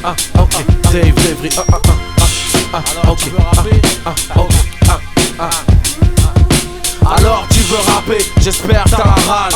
ok, Dave Devry, ok, alors tu veux rapper, j'espère t'as la rage.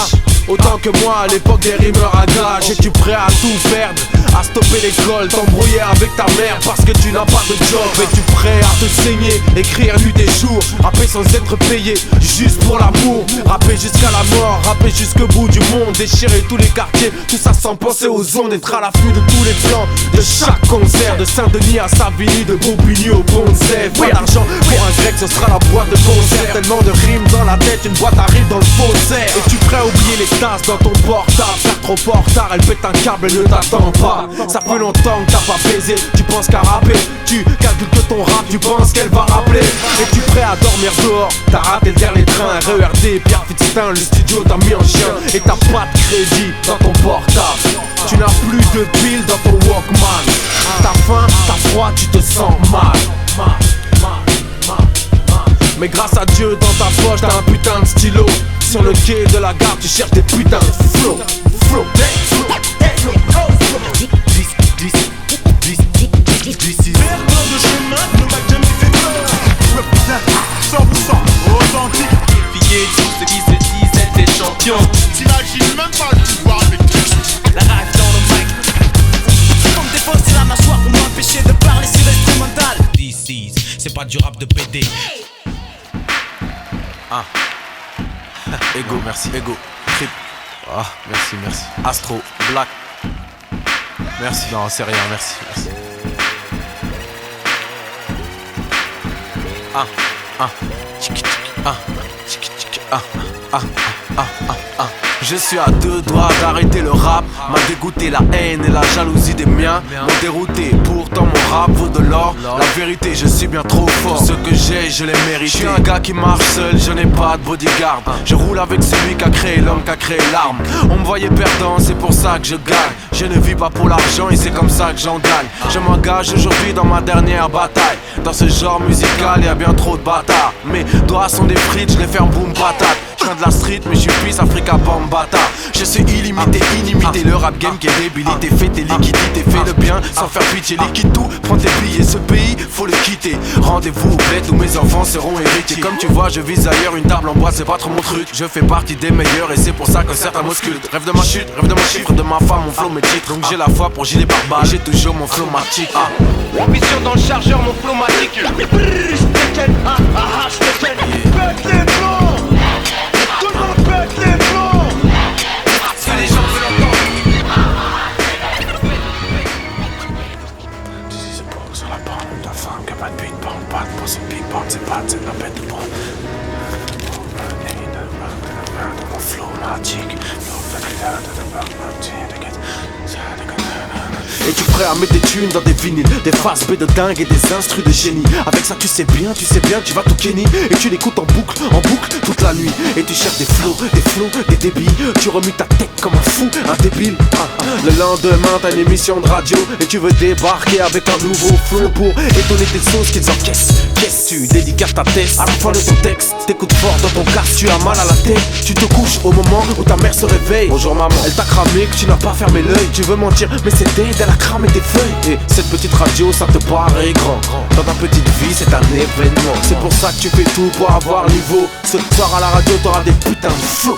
Autant que moi à l'époque des rimeurs à gage. Es-tu prêt à tout perdre, à stopper l'école, t'embrouiller avec ta mère parce que tu n'as pas de job? Es-tu prêt à te saigner, écrire nuit et jour, rapper sans être payé, juste pour l'amour? Rapper jusqu'à la mort, rapper jusqu'au bout du monde, déchirer tous les quartiers, tout ça sans penser aux ondes. Être à l'affût de tous les plans, de chaque concert, de Saint-Denis à Savigny, de Bobigny au Bonzève. Pas d'argent pour un grec, ce sera la boîte de concert. Tellement de rimes dans la tête, une boîte arrive dans le faussaire. Es-tu prêt à oublier les tasses dans ton portable? Faire trop fort tard, elle pète un câble, elle ne t'attend pas. Ça fait longtemps que t'as pas baisé, tu penses qu'à rapper. Tu calcules que ton rap, tu penses qu'elle va rappeler. Es-tu prêt à dormir dehors? T'as raté le dernier train, RERD, Pierre Fitztin, le studio t'a mis en chien. Et t'as pas de crédit dans ton portable. Tu n'as plus de piles dans ton Walkman. T'as faim, t'as froid, tu te sens mal. Mais grâce à Dieu, dans ta poche, t'as un putain de stylo. Sur le quai de la gare, tu cherches des putains de flow. Perdant de chemin ne m'a jamais fait peur. Represent 100% authentique. Défier tout ce qui se disent être des champions. T'imagines même pas le pouvoir avec La rage dans le mic. Pour me défoncer la mâchoire pour m'empêcher de parler sur l'instrumental. DC's, c'est pas du rap de PD. Ego, merci, Ego, Trip. Merci. Astro, Black. Merci, non, c'est rien, merci. Je suis à deux doigts d'arrêter le rap. M'a dégoûté la haine et la jalousie des miens. M'ont dérouté, pourtant mon rap vaut de l'or. La vérité, je suis bien trop fort. Ce que j'ai, je l'ai mérité. Je suis un gars qui marche seul, je n'ai pas de bodyguard. Je roule avec celui qui a créé l'homme, qui a créé l'arme. On me voyait perdant, c'est pour ça que je gagne. Je ne vis pas pour l'argent et c'est comme ça que j'en gagne. Je m'engage aujourd'hui dans ma dernière bataille. Dans ce genre musical, y a bien trop de bâtards. Mes doigts sont des frites, je les ferme boum patate. Je viens de la street mais je suis Peace Africa Bambata. Je suis illimité, inimité. Le rap game qui est débilité. Fais tes liquidités, fais le bien sans faire pitié. Liquide tout, prends tes billets. Ce pays, faut le quitter. Rendez-vous au bled où mes enfants seront héritiers. Comme tu vois, je vise ailleurs, une table en bois, c'est pas trop mon truc. Je fais partie des meilleurs et c'est pour ça que certains m'auscultent. Rêve de ma chute, rêve de mon chiffre, de ma femme, mon flow, mes titres. Donc j'ai la foi pour gilet par balle. J'ai toujours mon flow matique. Ambition dans le chargeur, mon flow matique. Si les gens veulent entendre. C'est pour sur la bande de ta femme qui a pas de big bang, pas de pour cette big bang, c'est pas de la bête de bras. Mon flow magique. Es-tu prêt à mettre des thunes dans des vinyles, des faces B de dingue et des instrus de génie? Avec ça tu sais bien, tu vas tout kenny. Et tu l'écoutes en boucle, toute la nuit. Et tu cherches des flows, des débits. Tu remues ta tête comme un fou, un débile. Le lendemain t'as une émission de radio et tu veux débarquer avec un nouveau flow pour étonner tes sauces qu'ils encaissent. Qu'est-ce tu dédicaces ta tête à la fin de ton texte? T'écoutes fort dans ton casque, tu as mal à la tête. Tu te couches au moment où ta mère se réveille. Bonjour maman, elle t'a cramé que tu n'as pas fermé l'œil. Tu veux mentir mais c'est dead, elle a cramé tes feuilles. Et cette petite radio ça te paraît grand. Dans ta petite vie c'est un événement. C'est pour ça que tu fais tout pour avoir niveau. Ce soir à la radio t'auras des putains de flow.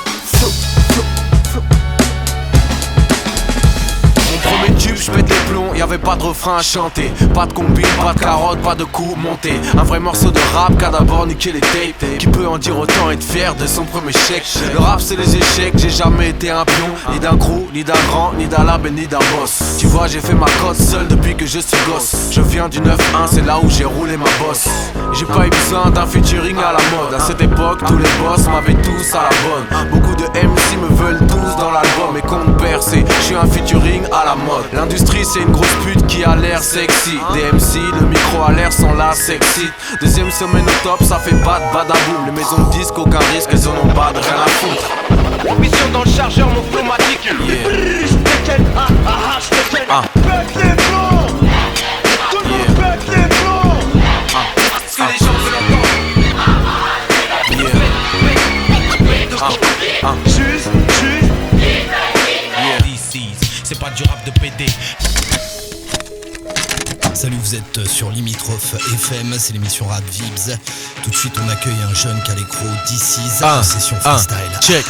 Premier tube, je pète les plombs, y'avait pas de refrain à chanter. Pas de combine, pas de carotte, pas de coup monté. Un vrai morceau de rap qu'a d'abord niqué les tapes. Qui peut en dire autant, être fier de son premier chèque. Le rap c'est les échecs, j'ai jamais été un pion. Ni d'un crew, ni d'un grand, ni d'un label, ni d'un boss. Tu vois j'ai fait ma cote seul depuis que je suis gosse. Je viens du 9-1, c'est là où j'ai roulé ma bosse. J'ai pas eu besoin d'un featuring à la mode. À cette époque, tous les boss m'avaient tous à la bonne. Beaucoup de MC me veulent tous dans l'album. Et compte percé, je suis un featuring à la mode. L'industrie c'est une grosse pute qui a l'air sexy. Des MC, le micro à l'air sont là sexy. Deuxième semaine au top, ça fait pas de badaboum. Les maisons de disques, aucun risque, elles en ont pas de rien à foutre. Ambition dans le chargeur, mon flow matique. Si les gens veulent entendre. Juste DC's, c'est pas du rap de PD. êtes sur Limitrophe FM, c'est l'émission Rap Vibs. Tout de suite, on accueille un jeune qui a l'écro DC's en session freestyle. Check.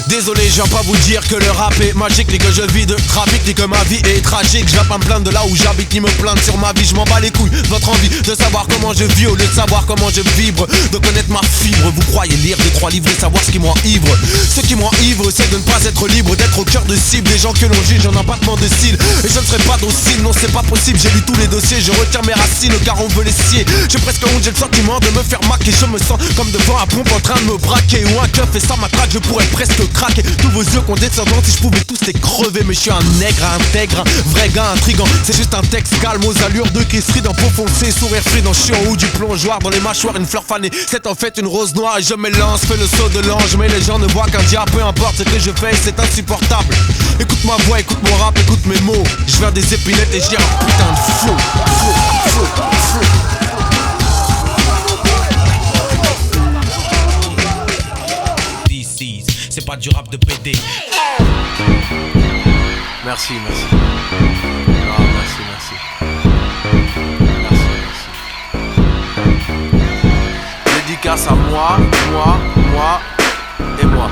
Désolé, je viens pas vous dire que le rap est magique, ni que je vis de trafic, ni que ma vie est tragique. Je viens pas me plaindre de là où j'habite, ni me plaindre sur ma vie. Je m'en bats les couilles de votre envie de savoir comment je vis au lieu de savoir comment je vibre, de connaître ma fibre. Vous croyez lire des 3 livres et savoir ce qui m'enivre. Ce qui m'enivre, c'est de ne pas être libre, d'être au cœur de cible. Les gens que l'on juge en abattement de cils, et je ne serai pas docile, non c'est pas possible. J'ai lu tous les dossiers, je retiens mes racines car on veut les scier. J'ai presque honte, j'ai le sentiment de me faire maquer. Je me sens comme devant un pompe en train de me braquer, ou un keuf et ça m'attraque, je pourrais presque craquer. Tous vos yeux condescendants, si je pouvais tous les crever. Mais je suis un nègre intègre, un vrai gars intrigant. C'est juste un texte calme aux allures de Kessri, dans peau foncée, sourire frident. Je suis en haut du plongeoir, dans les mâchoires une fleur fanée. C'est en fait une rose noire et je m'élance, fais le saut de l'ange. Mais les gens ne voient qu'un diable, peu importe ce que je fais, c'est insupportable. Écoute ma voix, écoute mon rap, écoute mes mots. Je viens des épinettes et j'ai un putain de flow. C'est pas du rap de PD. Merci. Ah, merci. Dédicace à moi et moi.